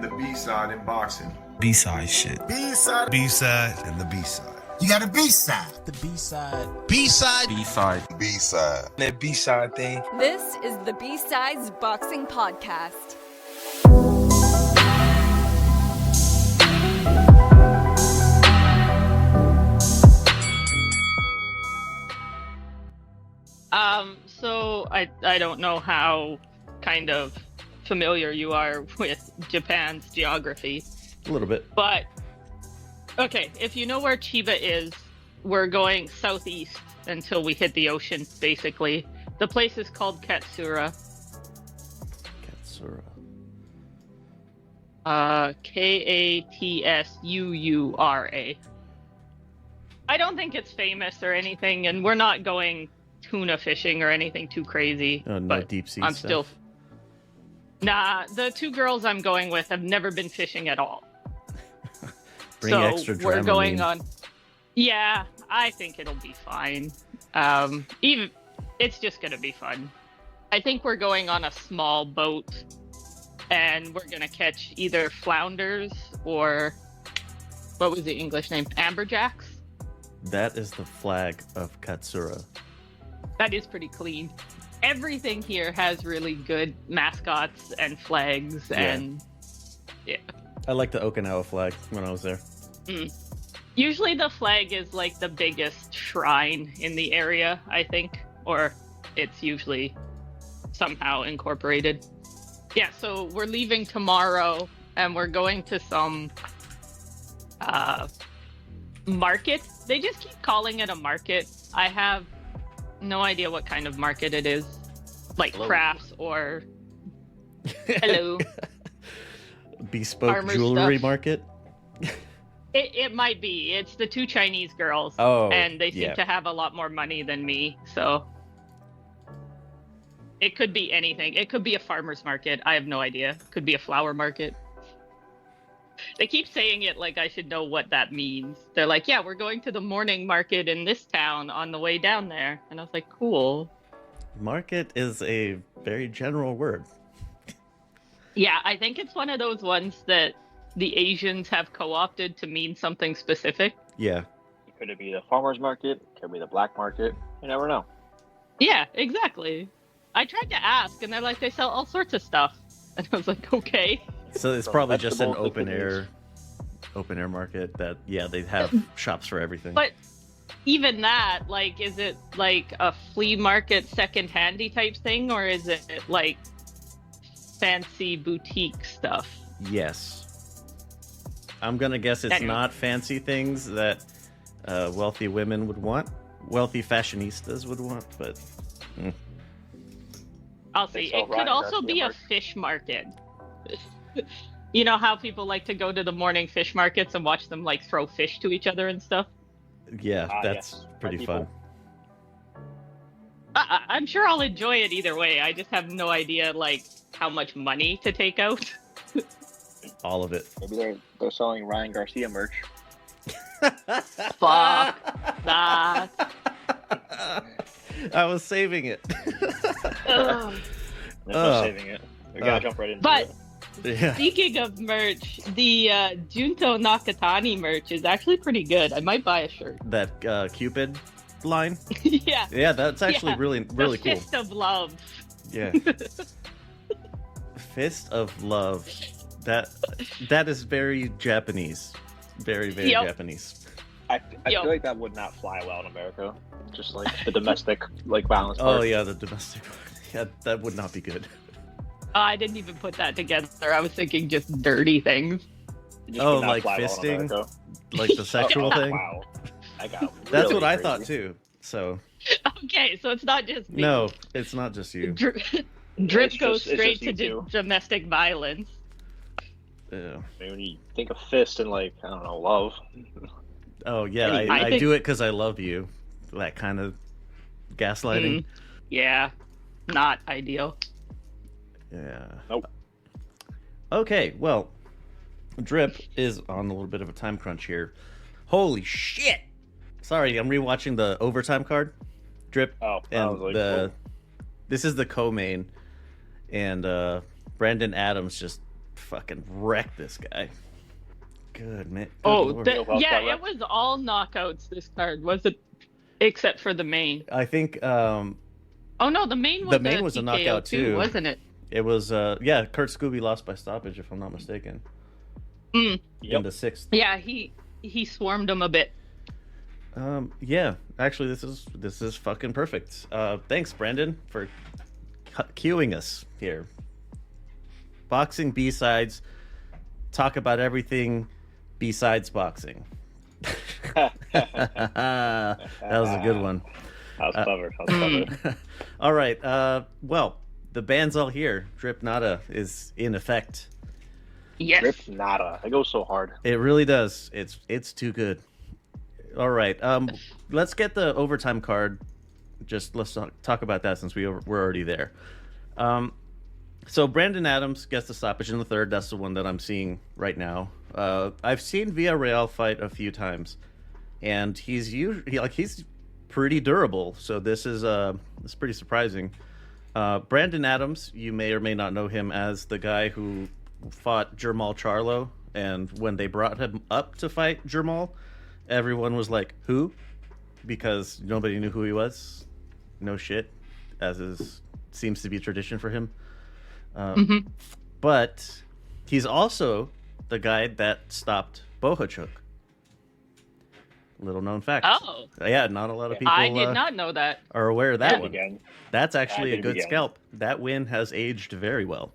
The B-side in boxing. B-side shit. B-side. B-side and the B-side. You got a B-side. The B-side. B-side. B-side. B-side. That B-side thing. This is the B-Sides Boxing Podcast. So I don't know how kind of familiar you are with Japan's geography. A little bit. But, okay, if you know where Chiba is, we're going southeast until we hit the ocean, basically. The place is called Katsura. Katsura. I don't think it's famous or anything, and we're not going tuna fishing or anything too crazy. No but deep sea I'm stuff. still... Nah, the two girls I'm going with have never been fishing at all. Bring so extra Dramamine. We're going on... Yeah, I think it'll be fine. It's just gonna be fun. I think we're going on a small boat, and we're gonna catch either flounders or... What was the English name? Amberjacks? That is the flag of Katsura. That is pretty clean. Everything here has really good mascots and flags, and yeah. I like the Okinawa flag when I was there. Usually the flag is like the biggest shrine in the area, I think, or it's usually somehow incorporated. Yeah, so we're leaving tomorrow, and we're going to some market. They just keep calling it a market. I have no idea what kind of market it is, like Hello. crafts or hello Bespoke Farmer jewelry stuff. market. It might be. It's the two Chinese girls, and they seem to have a lot more money than me, so it could be anything. It could be a farmer's market. I have no idea. It could be a flower market. They keep saying it like I should know what that means. They're like, yeah, we're going to the morning market in this town on the way down there. And I was like, cool. Market is a very general word. Yeah, I think it's one of those ones that the Asians have co-opted to mean something specific. Yeah. Could it be the farmer's market? Could it be the black market? You never know. Yeah, exactly. I tried to ask, and they're like, they sell all sorts of stuff. And I was like, okay. So it's So probably just an vegetables, open air market that, yeah, they have shops for everything. But even that, like, is it like a flea market second-handy type thing, or is it like fancy boutique stuff? Yes. I'm going to guess it's Anyway. not fancy things that wealthy women would want. Wealthy fashionistas would want, but... I'll They see. sell It could Ryan also Garcia be a merch. fish market. You know how people like to go to the morning fish markets and watch them like throw fish to each other and stuff? Yeah, Ah, that's yes. pretty Right, fun. people. I'm sure I'll enjoy it either way. I just have no idea like how much money to take out. All of it. Maybe they're selling Ryan Garcia merch. Fuck that. I was saving it. Ugh. There's Oh. no saving it. We gotta jump right into But it. Yeah. speaking of merch, the Junto Nakatani merch is actually pretty good. I might buy a shirt. That Cupid line. Yeah. Yeah, that's actually Yeah. really The cool. Fist of Love. Yeah. Fist of Love. That is very Japanese. Very, very Yep. Japanese. I Yo. feel like that would not fly well in America. Just like the domestic like violence Oh part. yeah, the domestic. Yeah, that would not be good. I didn't even put that together. I was thinking just dirty things. It just Oh, would not like fly well in fisting? America. Like the sexual Oh, thing. Wow. I got That's really what I crazy. thought too. So Okay, so it's not just me. no, it's not just you. Drip It's goes just straight you to two. domestic violence. Yeah. I mean, when you think of fist and like I don't know, love. Oh yeah, Anyway. I I think- do it because I love you. That kind of gaslighting. Yeah, not ideal. Yeah. Nope. Okay, well, Drip is on a little bit of a time crunch here. Holy shit! Sorry, I'm rewatching the overtime card. Drip. Oh, I and was like, this is the co-main, and Brandon Adams just fucking wrecked this guy. Good man. Good Oh, Lord. yeah, it was all knockouts this card, was it? Except for the main. I think Oh no, the main was a TKO knockout too, wasn't it? It was yeah, Kurt Scooby lost by stoppage if I'm not mistaken. In the sixth. Yeah, he swarmed him a bit. Yeah, actually this is fucking perfect. Thanks Brandon for cueing us here. Boxing B-sides, talk about everything besides boxing. That was a good one. That was clever. All right. Well, the band's all here. Drip Nada is in effect. Yes. Rip nada. It goes so hard. It really does. It's too good. All right. Let's get the overtime card. Just let's talk about that since we're already there. So Brandon Adams gets the stoppage in the third. That's the one that I'm seeing right now. I've seen Villarreal fight a few times, and he's pretty durable. So this is pretty surprising. Brandon Adams, you may or may not know him as the guy who fought Jermall Charlo, and when they brought him up to fight Jermall, everyone was like, "Who?" Because nobody knew who he was. No shit, seems to be tradition for him. But he's also the guy that stopped Bohachuk. Little known fact. Oh. Yeah, not a lot of people I did not know that. are aware of that And one. again. That's actually a And good again. scalp. That win has aged very well.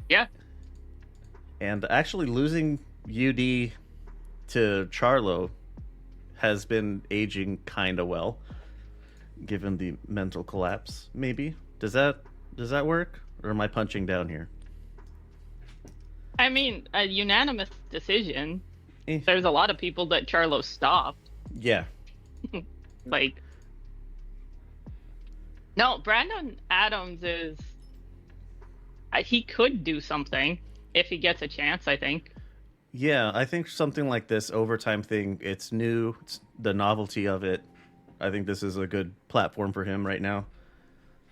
Yeah. And actually losing UD to Charlo has been aging kind of well, given the mental collapse, maybe. Does that work? Or am I punching down here? I mean, a unanimous decision. Eh. There's a lot of people that Charlo stopped. Yeah. Like, no, Brandon Adams is. He could do something if he gets a chance, I think. Yeah, I think something like this overtime thing, it's new, it's the novelty of it. I think this is a good platform for him right now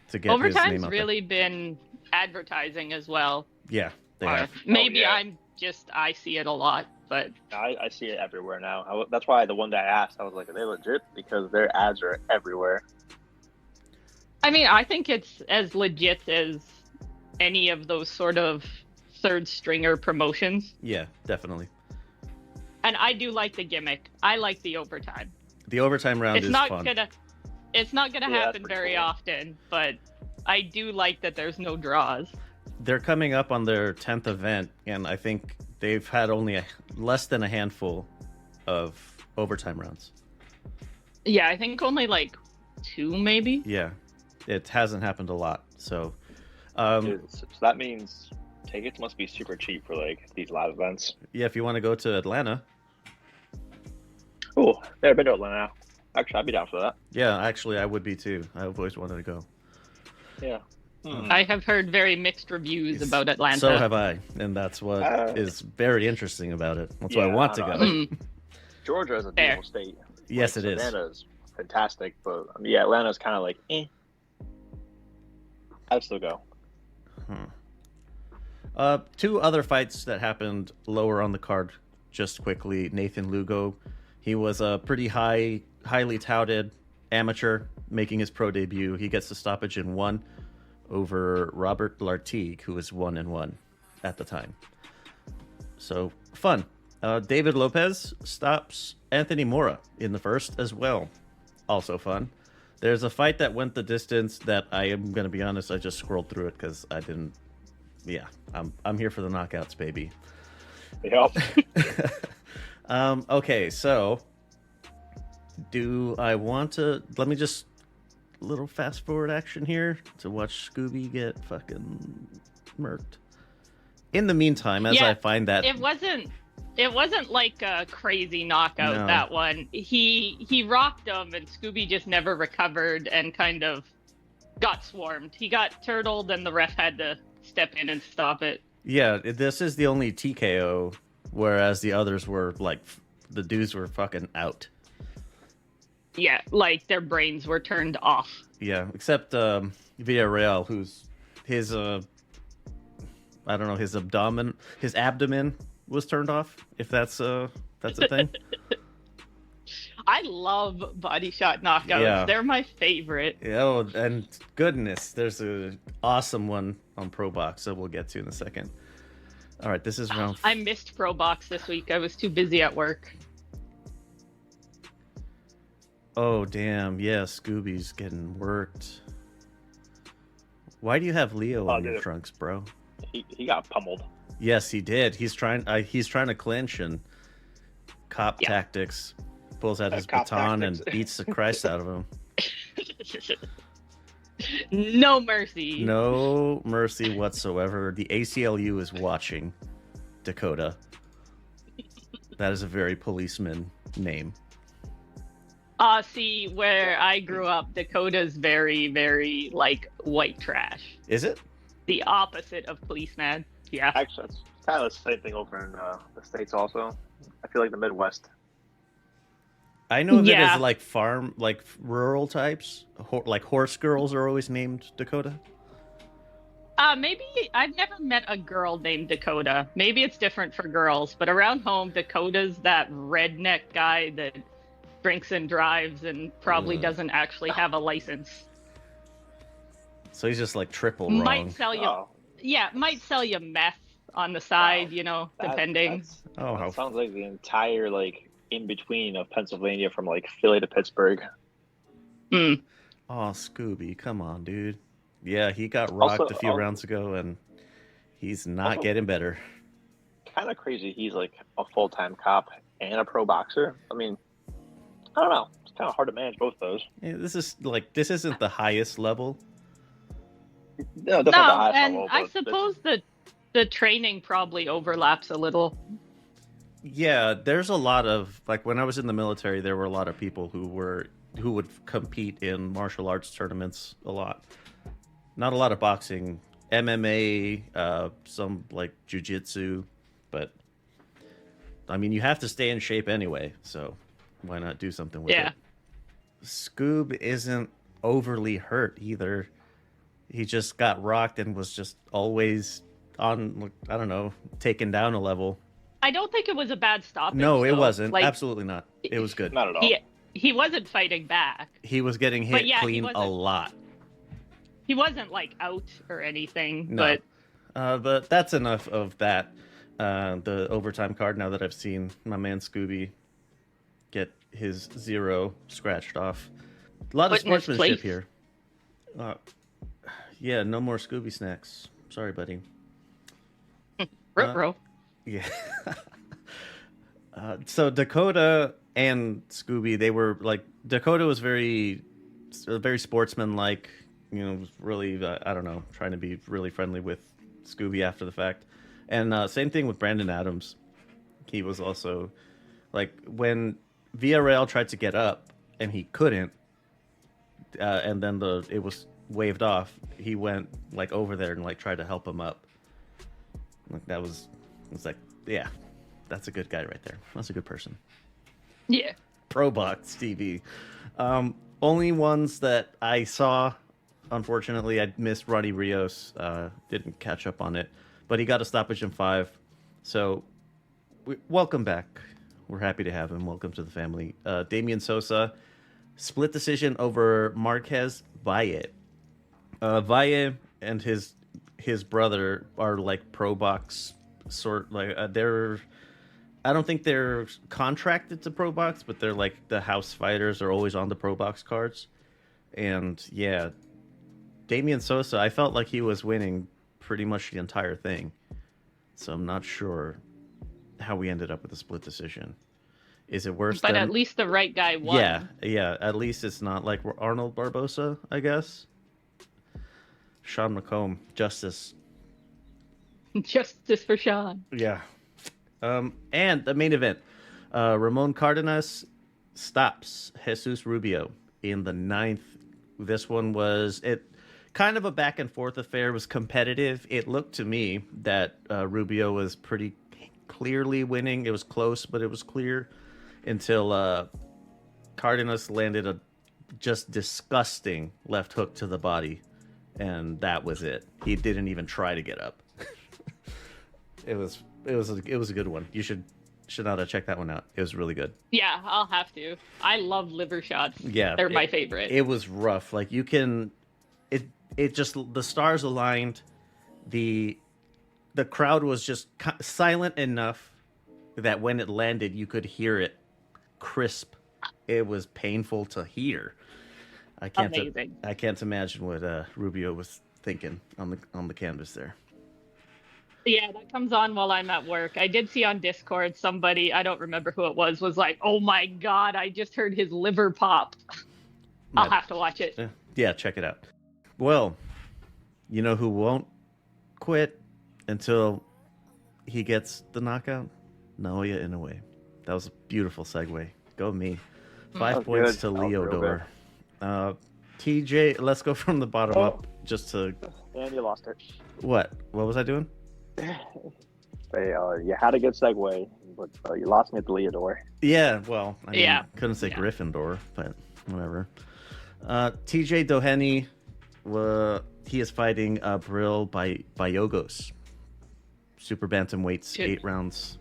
to get his name Overtime's out really been advertising as well. there. Yeah, they have. Maybe yeah. I see it a lot, but I see it everywhere now. That's why the one that I asked, I was like, are they legit? Because their ads are everywhere. I mean, I think it's as legit as any of those sort of third stringer promotions. Yeah, definitely. And I do like the gimmick. I like the overtime. The overtime round It's is not fun. gonna Yeah, happen that's very cool. often, but I do like that there's no draws. They're coming up on their 10th event, and I think they've had only less than a handful of overtime rounds. Yeah, I think only like 2 maybe. Yeah, it hasn't happened a lot. So, So that means tickets must be super cheap for like these live events. yeah, if you want to go to Atlanta, Oh, never been to Atlanta. Actually, I'd be down for that. yeah, actually, I would be too. I've always wanted to go. Yeah. I have heard very mixed reviews about Atlanta. So have I, and that's what is very interesting about it. That's why I Yeah, want to I go. know. Mm. Georgia is a Fair. beautiful state. Yes, it is. Savannah's fantastic, but I mean, yeah, Atlanta's kind of like, I'd still go. Two other fights that happened lower on the card, just quickly. Nathan Lugo, he was a pretty highly touted amateur making his pro debut. He gets the stoppage in 1 over Robert Lartigue, who was 1-1 at the time. So fun. David Lopez stops Anthony Mora in the first as well. Also fun. There's a fight that went the distance that I am going to be honest, I just scrolled through it because I didn't. Yeah, I'm here for the knockouts, baby. Yep. Okay, so do I want to? Let me just little fast forward action here to watch Scooby get fucking murked. In the meantime, as Yeah, I find that It wasn't like a crazy knockout, No. that one. He rocked him and Scooby just never recovered and kind of got swarmed. He got turtled and the ref had to step in and stop it. yeah, this is the only TKO, whereas the others were like the dudes were fucking out. Yeah, like their brains were turned off. Yeah, except Villarreal, whose his I don't know, his abdomen was turned off. If that's a thing. I love body shot knockouts. Yeah. They're my favorite. Yeah, oh, and goodness, there's an awesome one on Pro Box that we'll get to in a second. All right, this is round. I missed Pro Box this week. I was too busy at work. Oh damn! Yeah, Scooby's getting worked. Why do you have Leo on your dude. trunks, bro? He got pummeled. Yes, he did. He's trying to clinch and cop tactics. Pulls out his Cop baton tactics. and beats the Christ out of him. No mercy. No mercy whatsoever. The ACLU is watching Dakota. That is a very policeman name. See, where I grew up, Dakota's very, very, like, white trash. Is it? The opposite of policeman. Yeah. Actually, it's kind of the same thing over in the States also. I feel like the Midwest. I know that Yeah. as like farm, like rural types, like horse girls are always named Dakota. Maybe I've never met a girl named Dakota. Maybe it's different for girls, but around home, Dakota's that redneck guy that drinks and drives and probably doesn't actually have a license. So he's just like triple wrong. Might sell you, Oh, might sell you meth on the side, depending. How Sounds like the entire like in between of Pennsylvania from like Philly to Pittsburgh. Hmm. Oh, Scooby, come on, dude. Yeah, he got rocked Also, a few rounds ago, and he's not getting better. Kind of crazy. He's like a full-time cop and a pro boxer. I mean, I don't know. It's kind of hard to manage both those. Yeah, this isn't the highest level. No, definitely the No, highest and level, I but suppose the training probably overlaps a little. Yeah, there's a lot of like when I was in the military, there were a lot of people who would compete in martial arts tournaments a lot. Not a lot of boxing, MMA, some like jujitsu, but I mean, you have to stay in shape anyway, so why not do something with Yeah. it? Scoob isn't overly hurt either. He just got rocked and was just always on, I don't know, taken down a level. I don't think it was a bad stoppage. No, it though. wasn't. Like, Absolutely not. It was good. not at all. he wasn't fighting back. He was getting But hit yeah, he clean a wasn't- lot. He wasn't like out or anything, No. but But that's enough of that. The overtime card, now that I've seen my man Scooby get his 0 scratched off. A lot of Put in his sportsmanship place. here. Yeah, no more Scooby snacks. Sorry, buddy. bro. Yeah. So Dakota and Scooby, they were like, Dakota was very sportsman-like, was really, I don't know, trying to be really friendly with Scooby after the fact. And same thing with Brandon Adams. He was also, like, when Villarreal tried to get up and he couldn't, and then it was waved off, he went, like, over there and, like, tried to help him up. Like, it was like, yeah, that's a good guy right there. That's a good person. Yeah. Pro Box TV. Only ones that I saw, unfortunately, I missed Ronnie Rios. Didn't catch up on it, but he got a stoppage in 5. So, welcome back. We're happy to have him. Welcome to the family. Damian Sosa, split decision over Marquez Valle. Valle and his brother are like Pro Box sort, like they're. I don't think they're contracted to Pro Box, but they're like the house fighters are always on the Pro Box cards. And yeah, Damian Sosa, I felt like he was winning pretty much the entire thing. So I'm not sure how we ended up with a split decision. Is it worse But than... at least the right guy won. Yeah. At least it's not like Arnold Barbosa, I guess. Sean McComb, justice. Justice for Sean. Yeah. And the main event, Ramon Cardenas stops Jesus Rubio in the 9th. This one was kind of a back and forth affair. It was competitive. It looked to me that Rubio was pretty clearly winning. It was close, but it was clear until Cardenas landed a just disgusting left hook to the body, and that was it. He didn't even try to get up. It was a good one. You should not have checked that one out. It was really good. Yeah, I'll have to. I love liver shots. Yeah, they're my favorite. It was rough. Like you can, it just the stars aligned. The crowd was just silent enough that when it landed, you could hear it crisp. It was painful to hear. I can't imagine what Rubio was thinking on the canvas there. Yeah, that comes on while I'm at work. I did see on Discord somebody, I don't remember who it was like, "Oh my god, I just heard his liver pop." I'll have to watch it. Yeah, check it out. Well, you know who won't quit until he gets the knockout? Naoya Inoue. That was a beautiful segue. Go me. 5 points good. to That was real Leodor. TJ, let's go from the bottom up just to... And you lost it. What? What was I doing? You had a good segue, but you lost me at the Leodor. Yeah, well, I mean, Yeah. couldn't say Gryffindor, but whatever. TJ Doheny, he is fighting Bril Bayogos. Super bantamweights, 8 rounds.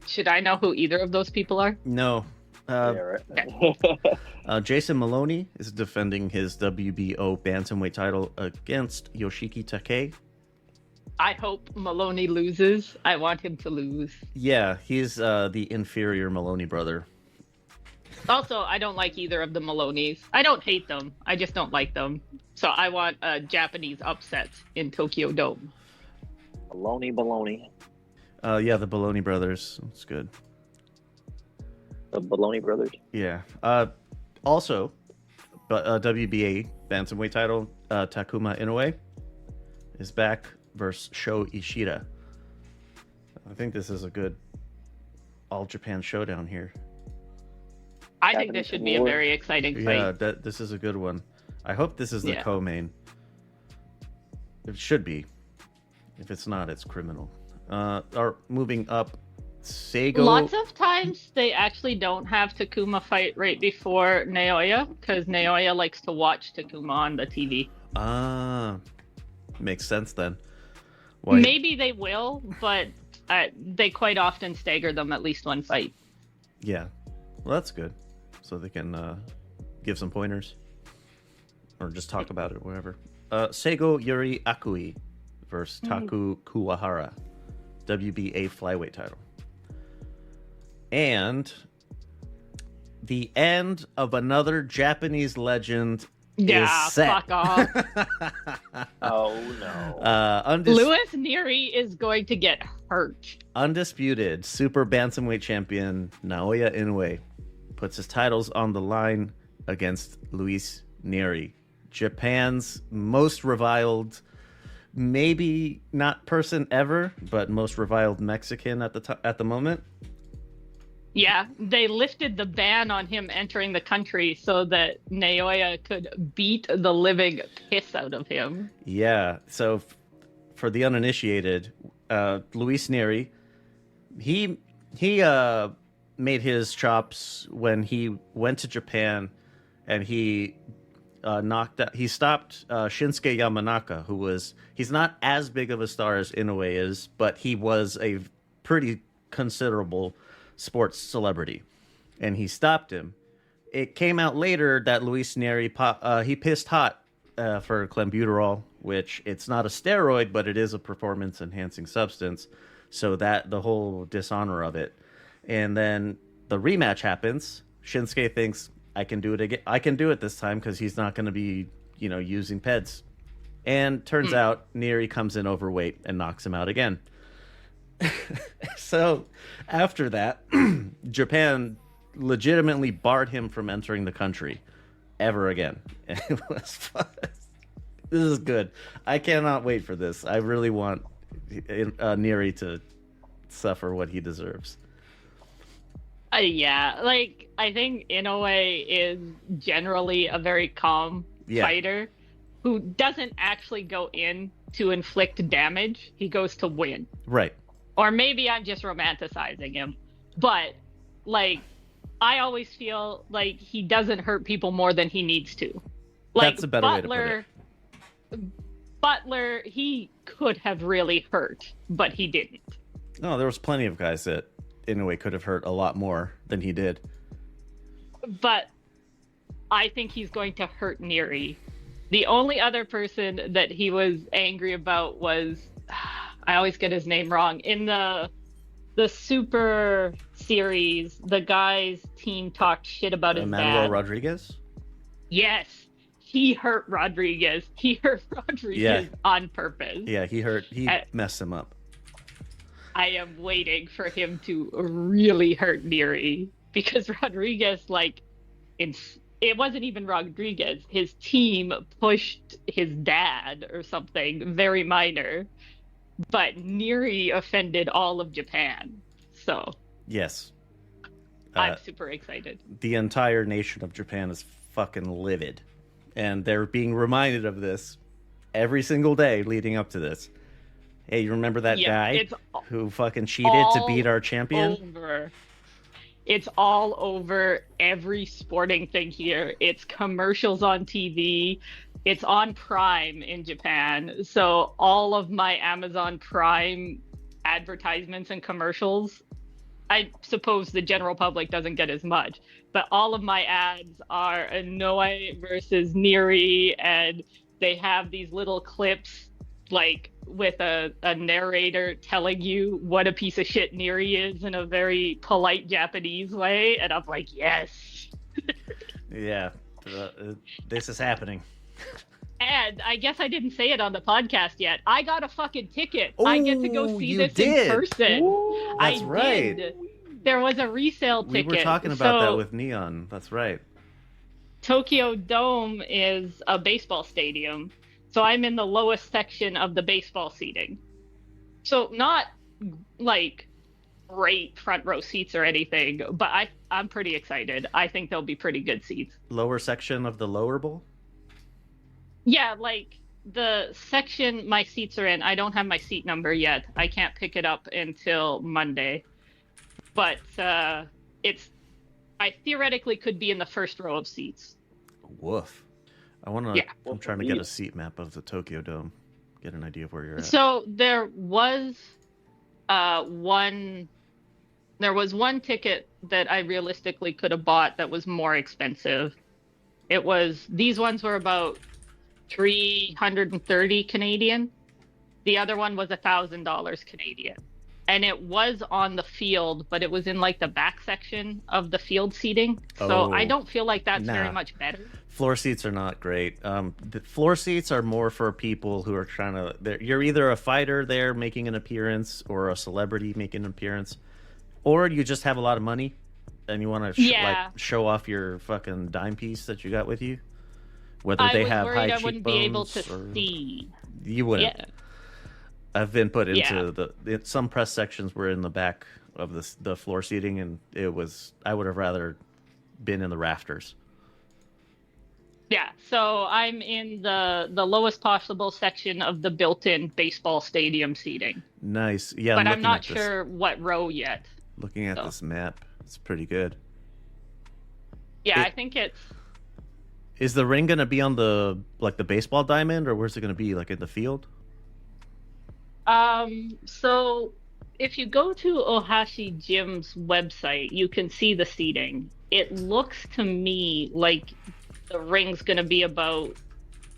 Should I know who either of those people are? No. Yeah, right. Jason Maloney is defending his WBO bantamweight title against Yoshiki Takei. I hope Maloney loses. I want him to lose. Yeah, he's the inferior Maloney brother. Also, I don't like either of the Maloneys. I don't hate them. I just don't like them. So I want a Japanese upset in Tokyo Dome. Baloney. Yeah, the Baloney brothers. It's good. The Baloney brothers. Yeah. Also, but WBA bantamweight title, Takuma Inoue is back versus Sho Ishida. I think this is a good all Japan showdown here. I think this should be a very exciting fight. Yeah, this is a good one. I hope this is the co-main. It should be. If it's not, it's criminal. Or moving up, Seigo. Lots of times they actually don't have Takuma fight right before Naoya because Naoya likes to watch Takuma on the TV. Makes sense then. Maybe they will, but they quite often stagger them at least one fight. Yeah, well that's good. So they can give some pointers or just talk about it, whatever. Seigo Yuri Akui versus Taku Kuwahara, WBA flyweight title. And the end of another Japanese legend is set. Fuck off. Oh no. Luis Nery is going to get hurt. Undisputed super bantamweight champion Naoya Inoue puts his titles on the line against Luis Nery, Japan's most reviled, maybe not person ever, but most reviled Mexican at the moment. Yeah, they lifted the ban on him entering the country so that Naoya could beat the living piss out of him. Yeah, so for the uninitiated, Luis Nery, he made his chops when he went to Japan, and he stopped Shinsuke Yamanaka, he's not as big of a star as Inoue is, but he was a pretty considerable sports celebrity, and he stopped him. It came out later that Luis Nery he pissed hot for clenbuterol, which it's not a steroid, but it is a performance enhancing substance, so that the whole dishonor of it. And then the rematch happens. Shinsuke thinks, I can do it again. I can do it this time because he's not going to be, using peds. And turns out Nery comes in overweight and knocks him out again. So after that, Japan legitimately barred him from entering the country ever again. It was fun. This is good. I cannot wait for this. I really want Nery to suffer what he deserves. Yeah, I think Inoue is generally a very calm fighter who doesn't actually go in to inflict damage. He goes to win. Right. Or maybe I'm just romanticizing him. But, I always feel like he doesn't hurt people more than he needs to. That's a better way to put it. Butler, he could have really hurt, but he didn't. No, there was plenty of guys that Inoue could have hurt a lot more than he did. But I think he's going to hurt Nery. The only other person that he was angry about was, I always get his name wrong, in the Super Series, the guy's team talked shit about his Manuel dad. Rodriguez? Yes, he hurt Rodriguez. He hurt Rodriguez on purpose. Yeah, he messed him up. I am waiting for him to really hurt Nery because Rodriguez, it wasn't even Rodriguez. His team pushed his dad or something very minor, but Nery offended all of Japan. So yes, I'm super excited. The entire nation of Japan is fucking livid, and they're being reminded of this every single day leading up to this. Hey, you remember that guy who fucking cheated to beat our champion? It's all over every sporting thing here. It's commercials on TV. It's on Prime in Japan. So all of my Amazon Prime advertisements and commercials, I suppose the general public doesn't get as much, but all of my ads are Inoue versus Nery, and they have these little clips with a narrator telling you what a piece of shit Nery is in a very polite Japanese way, and I'm like, yes. Yeah, this is happening. And I guess I didn't say it on the podcast yet. I got a fucking ticket. I get to go see this in person. Ooh, that's right. Did. There was a resale ticket. We were talking about that with Neon. That's right. Tokyo Dome is a baseball stadium. So I'm in the lowest section of the baseball seating. So not great front row seats or anything, but I'm pretty excited. I think they'll be pretty good seats. Lower section of the lower bowl? Yeah, the section my seats are in, I don't have my seat number yet. I can't pick it up until Monday. But I theoretically could be in the first row of seats. Woof. I'm trying to get a seat map of the Tokyo Dome, get an idea of where you're at. So there was one ticket that I realistically could have bought that was more expensive. These ones were about 330 Canadian. The other one was $1,000 Canadian. And it was on the field, but it was in the back section of the field seating. So I don't feel like that's very much better. Floor seats are not great. The floor seats are more for people who are you're either a fighter there making an appearance or a celebrity making an appearance, or you just have a lot of money and you want to show off your fucking dime piece that you got with you. Whether they have high cheekbones, I wouldn't be able to see. You wouldn't. Yeah. I've been put into some press sections were in the back of the floor seating, and I would have rather been in the rafters. Yeah, so I'm in the lowest possible section of the built-in baseball stadium seating. Nice. Yeah, but I'm not sure what row yet. Looking at this map, it's pretty good. Yeah, I think it's... Is the ring going to be on the baseball diamond, or where's it going to be, in the field? So if you go to Ohashi Gym's website, you can see the seating. It looks to me like the ring's going to be about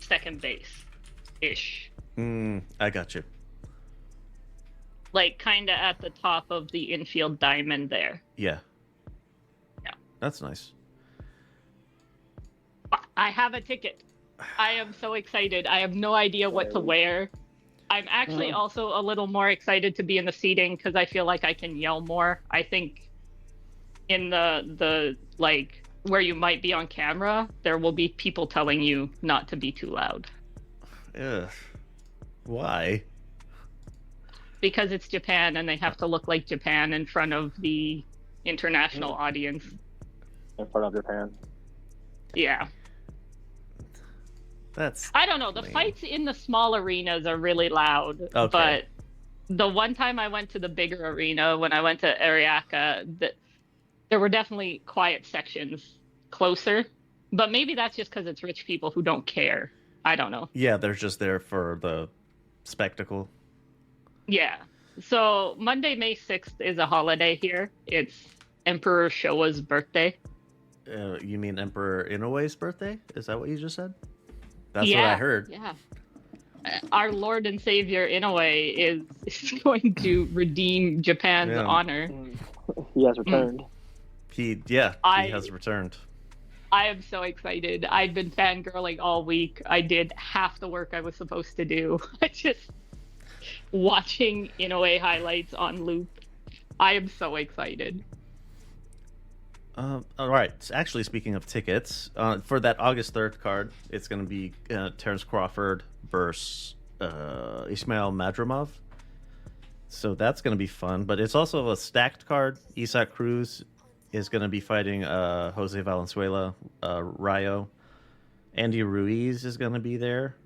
second base-ish. I got you. Kind of at the top of the infield diamond there. Yeah. Yeah. That's nice. I have a ticket. I am so excited. I have no idea what to wear. I'm actually also a little more excited to be in the seating because I feel like I can yell more. I think in the where you might be on camera, there will be people telling you not to be too loud. Ugh. Why? Because it's Japan and they have to look like Japan in front of the international audience. In front of Japan. Yeah. I don't know. The fights in the small arenas are really loud. Okay. But the one time I went to the bigger arena, when I went to Ariaka, there were definitely quiet sections closer. But maybe that's just because it's rich people who don't care. I don't know. Yeah, they're just there for the spectacle. Yeah. So Monday, May 6th is a holiday here. It's Emperor Showa's birthday. You mean Emperor Inoue's birthday? Is that what you just said? That's yeah, what I heard. Yeah. Our Lord and Savior Inoue is going to redeem Japan's honor. He has returned. He has returned. I am so excited. I've been fangirling all week. I did half the work I was supposed to do. I just watching Inoue highlights on loop. I am so excited. All right. Actually, speaking of tickets, for that August 3rd card, it's going to be Terrence Crawford versus Ismail Madrimov. So that's going to be fun. But it's also a stacked card. Isaac Cruz is going to be fighting Jose Valenzuela, Rayo. Andy Ruiz is going to be there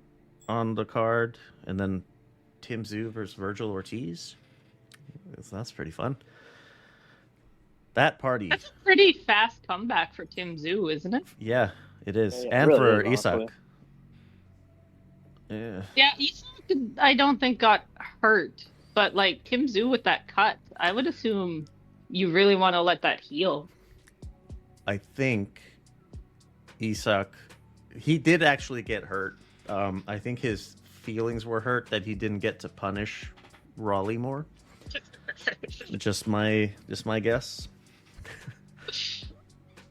on the card. And then Tim Zhu versus Virgil Ortiz. So that's pretty fun. That party. That's a pretty fast comeback for Tim Zhu, isn't it? Yeah, it is. Yeah, and really for is, honestly. Isak. Yeah. Yeah, Isak, I don't think got hurt. But like Tim Zhu with that cut, I would assume you really want to let that heal. I think Isak, he did actually get hurt. I think his feelings were hurt that he didn't get to punish Raleigh more. just my guess.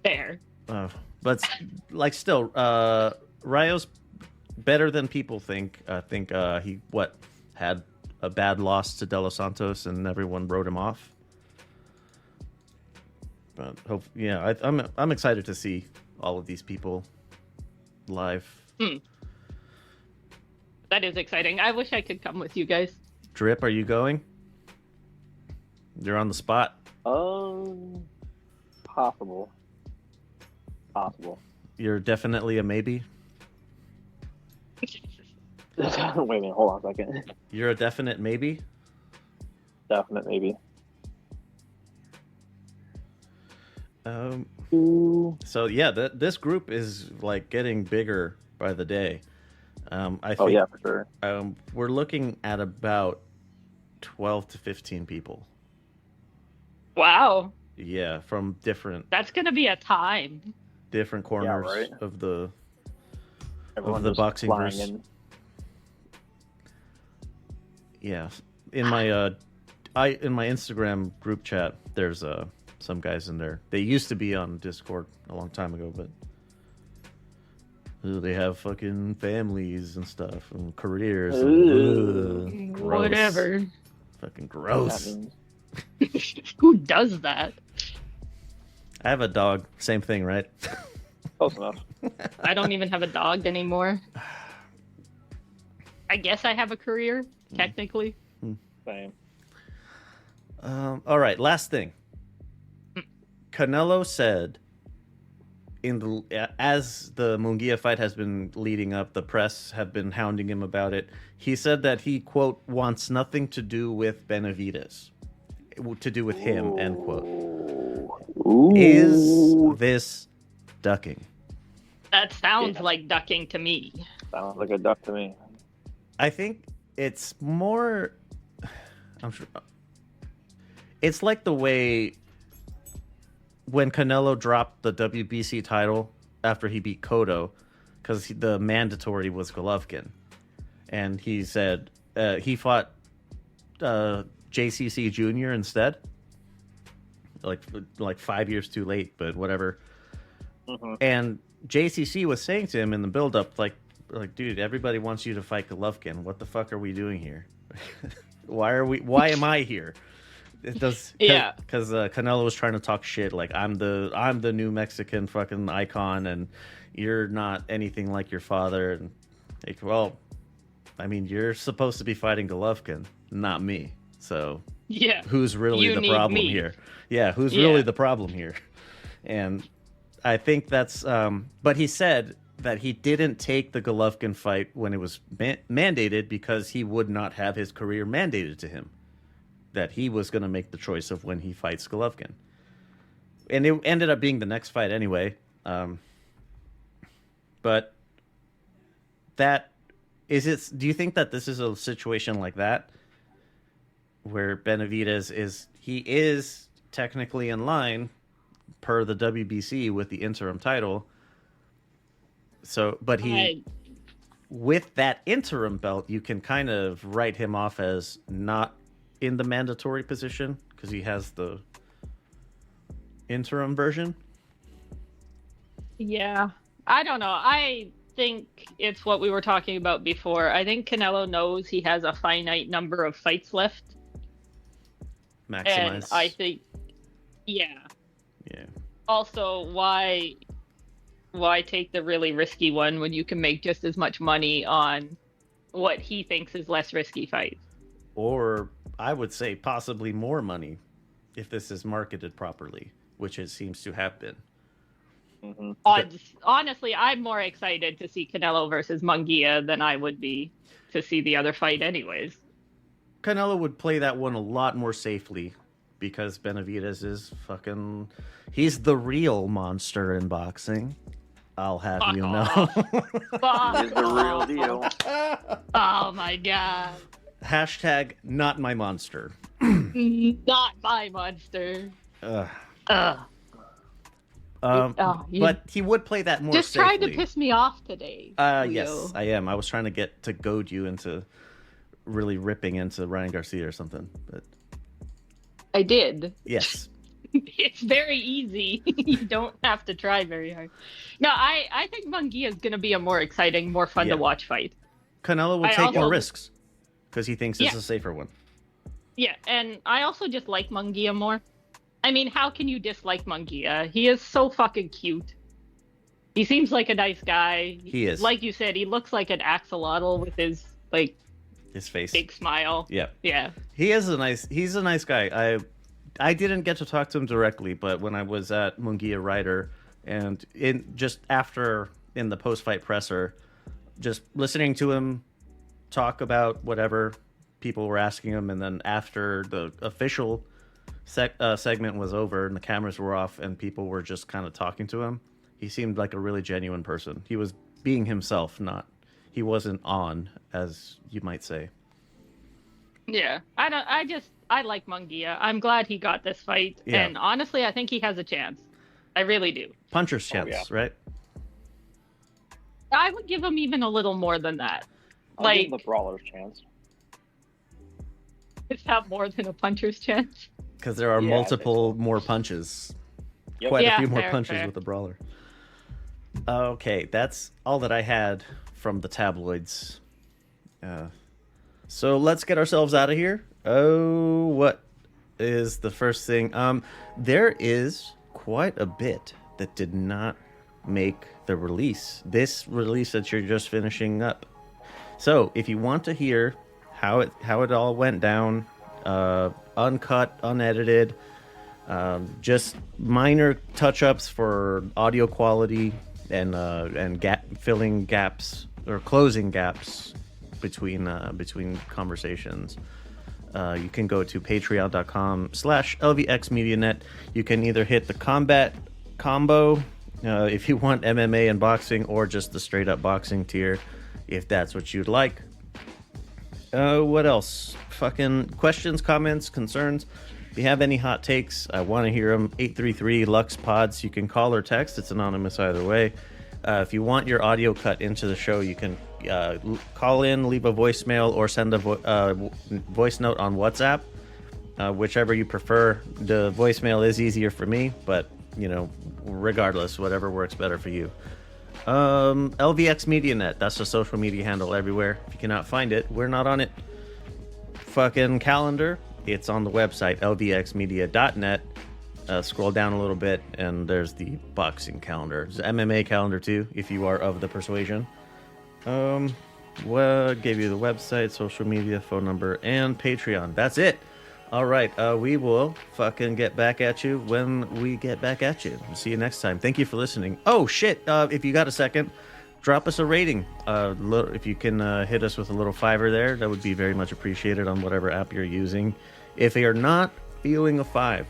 Fair. But like still, Rayo's better than people think. I think he had a bad loss to De Los Santos and everyone wrote him off. But I'm excited to see all of these people live. That is exciting. I wish I could come with you guys. Drip, are you going? You're on the spot. Possible. You're definitely a maybe. Wait a minute, hold on a second. You're a definite maybe. Definite maybe. So yeah, this group is like getting bigger by the day. I think, yeah, for sure. We're looking at about 12 to 15 people. Wow. Yeah, from different That's going to be a time. corners right. of the Everyone the just boxing flying verse. in. Yeah, in my in my Instagram group chat, there's some guys in there. They used to be on Discord a long time ago, but they have fucking families and stuff and careers. And, gross. Whatever. Fucking gross. Who does that? I have a dog. Same thing, right? Close enough. I don't even have a dog anymore. I guess I have a career, technically. Same. All right, last thing. Canelo said, as the Munguia fight has been leading up, the press have been hounding him about it. He said that he, quote, wants nothing to do with Benavidez, to do with him, end quote. Ooh. Is this ducking? That sounds like ducking to me. Sounds like a duck to me. I think it's more. I'm sure. It's like the way when Canelo dropped the WBC title after he beat Cotto, because the mandatory was Golovkin, and he said he fought JCC Jr. instead. Like 5 years too late, but whatever. Mm-hmm. And JCC was saying to him in the build-up, like, dude, everybody wants you to fight Golovkin. What the fuck are we doing here? Why am I here? It does, yeah. Because Canelo was trying to talk shit, like I'm the new Mexican fucking icon, and you're not anything like your father. And like, well, I mean, you're supposed to be fighting Golovkin, not me. So yeah, who's really you the problem me. here? Yeah, who's really the problem here? And I think that's. But he said that he didn't take the Golovkin fight when it was mandated because he would not have his career mandated to him. That he was going to make the choice of when he fights Golovkin. And it ended up being the next fight anyway. But that is it. Do you think that this is a situation like that, where Benavidez is technically in line per the WBC with the interim title? So, but with that interim belt, you can kind of write him off as not in the mandatory position because he has the interim version. Yeah, I don't know. I think it's what we were talking about before. I think Canelo knows he has a finite number of fights left. Maximize. And I think, yeah. Also, why take the really risky one when you can make just as much money on what he thinks is less risky fights? Or I would say possibly more money if this is marketed properly, which it seems to have been. Mm-hmm. Honestly, I'm more excited to see Canelo versus Munguia than I would be to see the other fight anyways. Canelo would play that one a lot more safely because Benavidez is fucking... He's the real monster in boxing. I'll have Fuck you off. know. He's the real deal. Oh my god. Hashtag not my monster. Not my monster. Ugh. Ugh. But he would play that more just safely. trying to piss me off today. Yes, I am. I was trying to goad you into really ripping into Ryan Garcia or something, but I did. yes. It's very easy. You don't have to try very hard. No, I think Munguia is going to be a more exciting, more fun to watch fight. Canelo will take more risks because he thinks it's a safer one. Yeah, and I also just like Munguia more. I mean, how can you dislike Munguia? He is so fucking cute. He seems like a nice guy. He is. Like you said, he looks like an axolotl with his face. Big smile. Yeah. Yeah. He's a nice guy. I didn't get to talk to him directly, but when I was at Munguia Ryder and in the post-fight presser, just listening to him talk about whatever people were asking him, and then after the official segment was over and the cameras were off and people were just kind of talking to him, he seemed like a really genuine person. He was being himself, he wasn't on, as you might say. Yeah, I like Munguia. I'm glad he got this fight, and honestly, I think he has a chance. I really do. Puncher's chance, right? I would give him even a little more than that. I'll give him the brawler's chance. Is that more than a puncher's chance? Because there are multiple more punches. Yep. Quite a few more punches with the brawler. Okay, that's all that I had from the tabloids. So let's get ourselves out of here. Oh, what is the first thing? There is quite a bit that did not make the release. This release that you're just finishing up. So if you want to hear how it all went down, uncut, unedited, just minor touch-ups for audio quality and filling gaps or closing gaps between conversations. You can go to patreon.com/LVXMediaNet. You can either hit the combat combo if you want MMA and boxing, or just the straight up boxing tier if that's what you'd like. What else? Fucking questions, comments, concerns. If you have any hot takes, I want to hear them. 833 Lux Pods. You can call or text. It's anonymous either way. If you want your audio cut into the show, you can call in, leave a voicemail, or send a voice note on WhatsApp. Whichever you prefer. The voicemail is easier for me, but regardless, whatever works better for you. LVX MediaNet, that's the social media handle everywhere. If you cannot find it, we're not on it. Fucking calendar, it's on the website lvxmedia.net. Scroll down a little bit and there's the boxing calendar. There's the MMA calendar too, if you are of the persuasion. Well, gave you the website, social media, phone number, and Patreon. That's it. All right, we will fucking get back at you when we get back at you. See you next time. Thank you for listening. Oh, shit. If you got a second, drop us a rating. If you can hit us with a little $5 there, that would be very much appreciated on whatever app you're using. If you're not feeling a 5,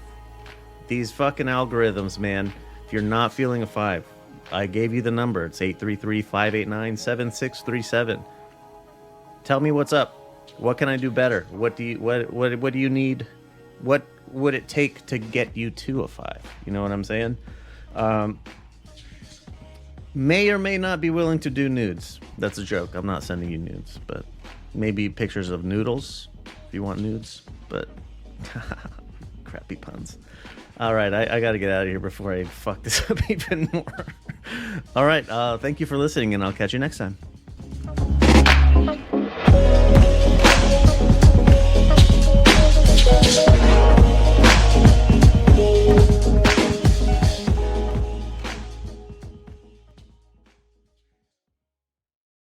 these fucking algorithms, man, if you're not feeling a 5, I gave you the number. It's 833-589-7637. Tell me what's up. What can I do better? What do you need? What would it take to get you to a 5? You know what I'm saying? May or may not be willing to do nudes. That's a joke. I'm not sending you nudes, but maybe pictures of noodles if you want nudes. But crappy puns. All right, I got to get out of here before I fuck this up even more. All right, thank you for listening, and I'll catch you next time.